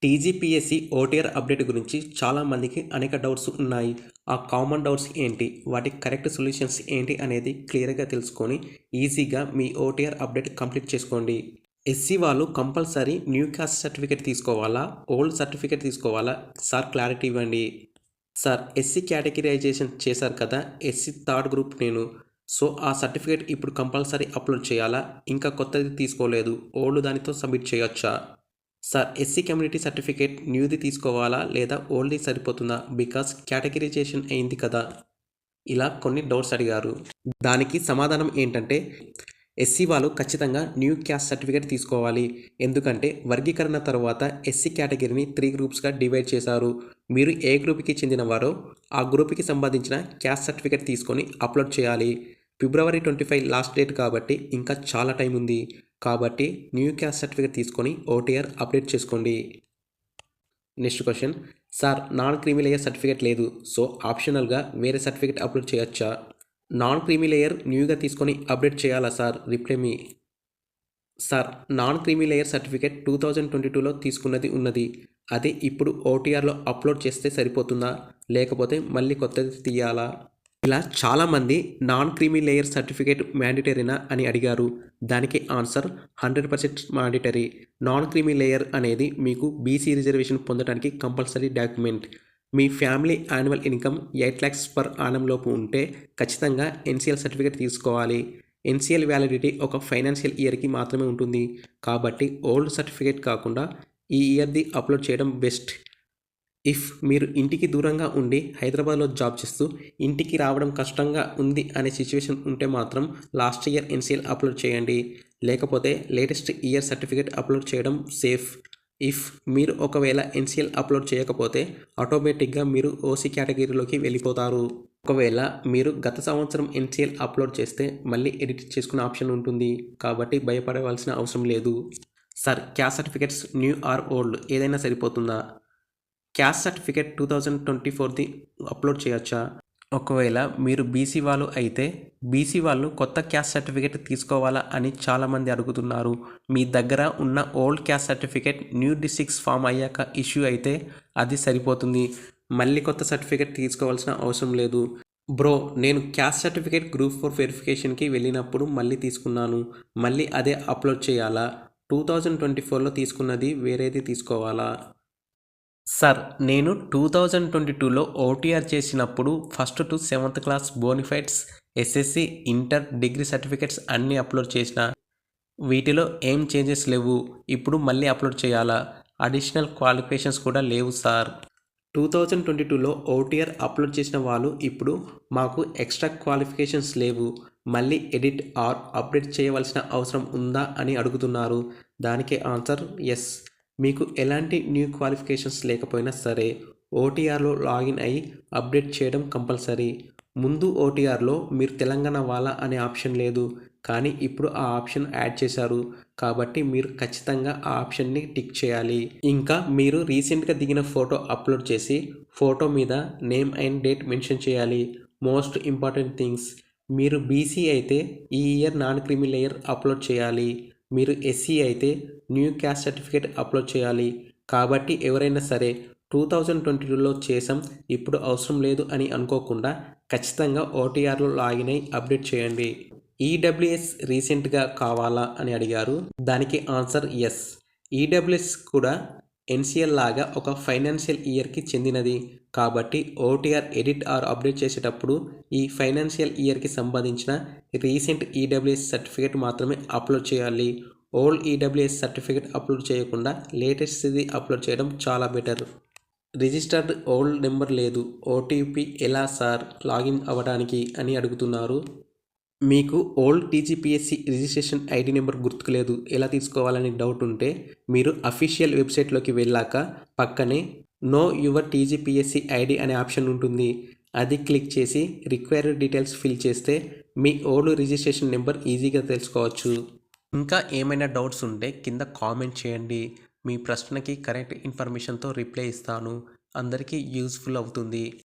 TGPSC OTR update గురించి చాలామందికి అనేక డౌట్స్ ఉన్నాయి. ఆ కామన్ డౌట్స్ ఏంటి, వాటి కరెక్ట్ సొల్యూషన్స్ ఏంటి అనేది క్లియర్గా తెలుసుకొని ఈజీగా మీ ఓటీఆర్ అప్డేట్ కంప్లీట్ చేసుకోండి. ఎస్సీ వాళ్ళు కంపల్సరీ న్యూ కాస్ట్ సర్టిఫికేట్ తీసుకోవాలా, ఓల్డ్ సర్టిఫికేట్ తీసుకోవాలా? సార్ క్లారిటీ ఇవ్వండి. సార్ ఎస్సీ కేటగిరైజేషన్ చేశారు కదా, ఎస్సీ థర్డ్ గ్రూప్ నేను. సో ఆ సర్టిఫికేట్ ఇప్పుడు కంపల్సరీ అప్లోడ్ చేయాలా? ఇంకా కొత్తది తీసుకోలేదు, ఓల్డ్ దానితో సబ్మిట్ చేయొచ్చా? సార్ ఎస్సీ కమ్యూనిటీ సర్టిఫికేట్ న్యూది తీసుకోవాలా లేదా ఓల్డ్ది సరిపోతుందా? బికాస్ కేటగిరైజేషన్ అయింది కదా. ఇలా కొన్ని డౌట్స్ అడిగారు. దానికి సమాధానం ఏంటంటే ఎస్సీ వాళ్ళు ఖచ్చితంగా న్యూ క్యాస్ట్ సర్టిఫికేట్ తీసుకోవాలి. ఎందుకంటే వర్గీకరణ తర్వాత ఎస్సీ కేటగిరీని 3 గ్రూప్స్గా డివైడ్ చేశారు. మీరు ఏ గ్రూప్కి చెందినవారో ఆ గ్రూప్కి సంబంధించిన క్యాస్ట్ సర్టిఫికేట్ తీసుకొని అప్లోడ్ చేయాలి. ఫిబ్రవరి 25 లాస్ట్ డేట్ కాబట్టి ఇంకా చాలా టైం ఉంది. కాబట్టి న్యూ క్యాస్ట్ సర్టిఫికేట్ తీసుకొని ఓటీఆర్ అప్డేట్ చేసుకోండి. Next question, sir non creamy layer certificate లేదు, సో ఆప్షనల్గా వేరే సర్టిఫికేట్ అప్లోడ్ చేయొచ్చా? నాన్ క్రీమీ లేయర్ న్యూగా తీసుకొని అప్డేట్ చేయాలా sir? Reply me. Sir non creamy layer certificate 2022లో తీసుకున్నది ఉన్నది, అదే ఇప్పుడు ఓటీఆర్లో అప్లోడ్ చేస్తే సరిపోతుందా, లేకపోతే మళ్ళీ కొత్తది తీయాలా? ఇలా చాలామంది నాన్ క్రీమీ లేయర్ సర్టిఫికేట్ మ్యాండేటరీనా అని అడిగారు. దానికి answer 100% mandatory. Non creamy layer అనేది మీకు బీసీ రిజర్వేషన్ పొందడానికి కంపల్సరీ డాక్యుమెంట్. మీ family annual income 8 lakhs per annum లోపు ఉంటే ఖచ్చితంగా ఎన్సీఎల్ సర్టిఫికేట్ తీసుకోవాలి. ఎన్సీఎల్ వ్యాలిడిటీ ఒక ఫైనాన్షియల్ ఇయర్కి మాత్రమే ఉంటుంది. కాబట్టి ఓల్డ్ సర్టిఫికేట్ కాకుండా ఈ ఇయర్ది అప్లోడ్ చేయడం బెస్ట్. ఇఫ్ మీరు ఇంటికి దూరంగా ఉండి హైదరాబాద్లో జాబ్ చేస్తూ ఇంటికి రావడం కష్టంగా ఉంది అనే సిచ్యువేషన్ ఉంటే మాత్రం లాస్ట్ ఇయర్ ఎన్సీఎల్ అప్లోడ్ చేయండి. లేకపోతే లేటెస్ట్ ఇయర్ సర్టిఫికేట్ అప్లోడ్ చేయడం సేఫ్. ఇఫ్ మీరు ఒకవేళ ఎన్సీఎల్ అప్లోడ్ చేయకపోతే ఆటోమేటిక్గా మీరు ఓసీ కేటగిరీలోకి వెళ్ళిపోతారు. ఒకవేళ మీరు గత సంవత్సరం ఎన్సీఎల్ అప్లోడ్ చేస్తే మళ్ళీ ఎడిట్ చేసుకునే ఆప్షన్ ఉంటుంది. కాబట్టి భయపడవలసిన అవసరం లేదు. Sir caste certificates new or old ఏదైనా సరిపోతుందా? క్యాస్ట్ సర్టిఫికేట్ 2024ది అప్లోడ్ చేయొచ్చా? ఒకవేళ మీరు బీసీ వాళ్ళు అయితే బీసీ వాళ్ళు కొత్త క్యాస్ట్ సర్టిఫికేట్ తీసుకోవాలా అని చాలామంది అడుగుతున్నారు. మీ దగ్గర ఉన్న old caste certificate new districts form అయ్యాక ఇష్యూ అయితే అది సరిపోతుంది. మళ్ళీ కొత్త సర్టిఫికేట్ తీసుకోవాల్సిన అవసరం లేదు. బ్రో నేను క్యాస్ట్ సర్టిఫికేట్ గ్రూప్ 4 వెరిఫికేషన్కి వెళ్ళినప్పుడు మళ్ళీ తీసుకున్నాను, మళ్ళీ అదే అప్లోడ్ చేయాలా? 2024లో తీసుకున్నది వేరేది తీసుకోవాలా? సార్ నేను 2022లో ఓటీఆర్ చేసినప్పుడు 1st to 7th class bonafides, SSC, inter, degree certificates అన్నీ అప్లోడ్ చేసిన. వీటిలో ఏం చేంజెస్ లేవు. ఇప్పుడు మళ్ళీ అప్లోడ్ చేయాలా? అడిషనల్ క్వాలిఫికేషన్స్ కూడా లేవు సార్. 2022లో ఓటీఆర్ అప్లోడ్ చేసిన వాళ్ళు ఇప్పుడు మాకు ఎక్స్ట్రా క్వాలిఫికేషన్స్ లేవు, మళ్ళీ ఎడిట్ ఆర్ అప్డేట్ చేయవలసిన అవసరం ఉందా అని అడుగుతున్నారు. దానికి ఆన్సర్ ఎస్. మీకు ఎలాంటి న్యూ క్వాలిఫికేషన్స్ లేకపోయినా సరే ఓటీఆర్లో లాగిన్ అయ్యి అప్డేట్ చేయడం కంపల్సరీ. ముందు ఓటీఆర్లో మీరు తెలంగాణ వాళ్ళ అనే ఆప్షన్ లేదు, కానీ ఇప్పుడు ఆ ఆప్షన్ యాడ్ చేశారు. కాబట్టి మీరు ఖచ్చితంగా ఆ ఆప్షన్ని టిక్ చేయాలి. ఇంకా మీరు రీసెంట్గా దిగిన ఫోటో అప్లోడ్ చేసి ఫోటో మీద నేమ్ అండ్ డేట్ మెన్షన్ చేయాలి. మోస్ట్ ఇంపార్టెంట్ థింగ్స్, మీరు బీసీ అయితే ఈ year non creamy layer upload చేయాలి. మీరు ఎస్సీ అయితే న్యూ క్యాస్ట్ సర్టిఫికేట్ అప్లోడ్ చేయాలి. కాబట్టి ఎవరైనా సరే 2022లో చేసాం ఇప్పుడు అవసరం లేదు అని అనుకోకుండా ఖచ్చితంగా ఓటీఆర్లో లాగిన్ అయ్యి అప్డేట్ చేయండి. ఈడబ్ల్యూఎస్ రీసెంట్గా కావాలా అని అడిగారు. దానికి ఆన్సర్ ఎస్. ఈడబ్ల్యూఎస్ కూడా ఎన్సీఎల్ లాగా ఒక ఫైనాన్షియల్ ఇయర్కి చెందినది. కాబట్టి ఓటీఆర్ ఎడిట్ ఆర్ అప్డేట్ చేసేటప్పుడు ఈ ఫైనాన్షియల్ ఇయర్కి సంబంధించిన రీసెంట్ ఈడబ్ల్యూఎస్ సర్టిఫికేట్ మాత్రమే అప్లోడ్ చేయాలి. ఓల్డ్ ఈడబ్ల్యూఎస్ సర్టిఫికేట్ అప్లోడ్ చేయకుండా లేటెస్ట్ది అప్లోడ్ చేయడం చాలా బెటర్. రిజిస్టర్డ్ ఓల్డ్ నెంబర్ లేదు, ఓటీపీ ఎలా సార్ లాగిన్ అవ్వడానికి అని అడుగుతున్నారు. మీకు old TGPSC registration ID number గుర్తుకులేదు, ఎలా తీసుకోవాలని డౌట్ ఉంటే మీరు అఫీషియల్ వెబ్సైట్లోకి వెళ్ళాక పక్కనే నో యువర్ టీజీపీఎస్సీ ఐడి అనే ఆప్షన్ ఉంటుంది. అది క్లిక్ చేసి రిక్వైర్డ్ డీటెయిల్స్ ఫిల్ చేస్తే మీ ఓల్డ్ రిజిస్ట్రేషన్ నెంబర్ ఈజీగా తెలుసుకోవచ్చు. ఇంకా ఏమైనా డౌట్స్ ఉంటే కింద కామెంట్ చేయండి. మీ ప్రశ్నకి కరెక్ట్ ఇన్ఫర్మేషన్తో రిప్లై ఇస్తాను. అందరికీ యూస్ఫుల్ అవుతుంది.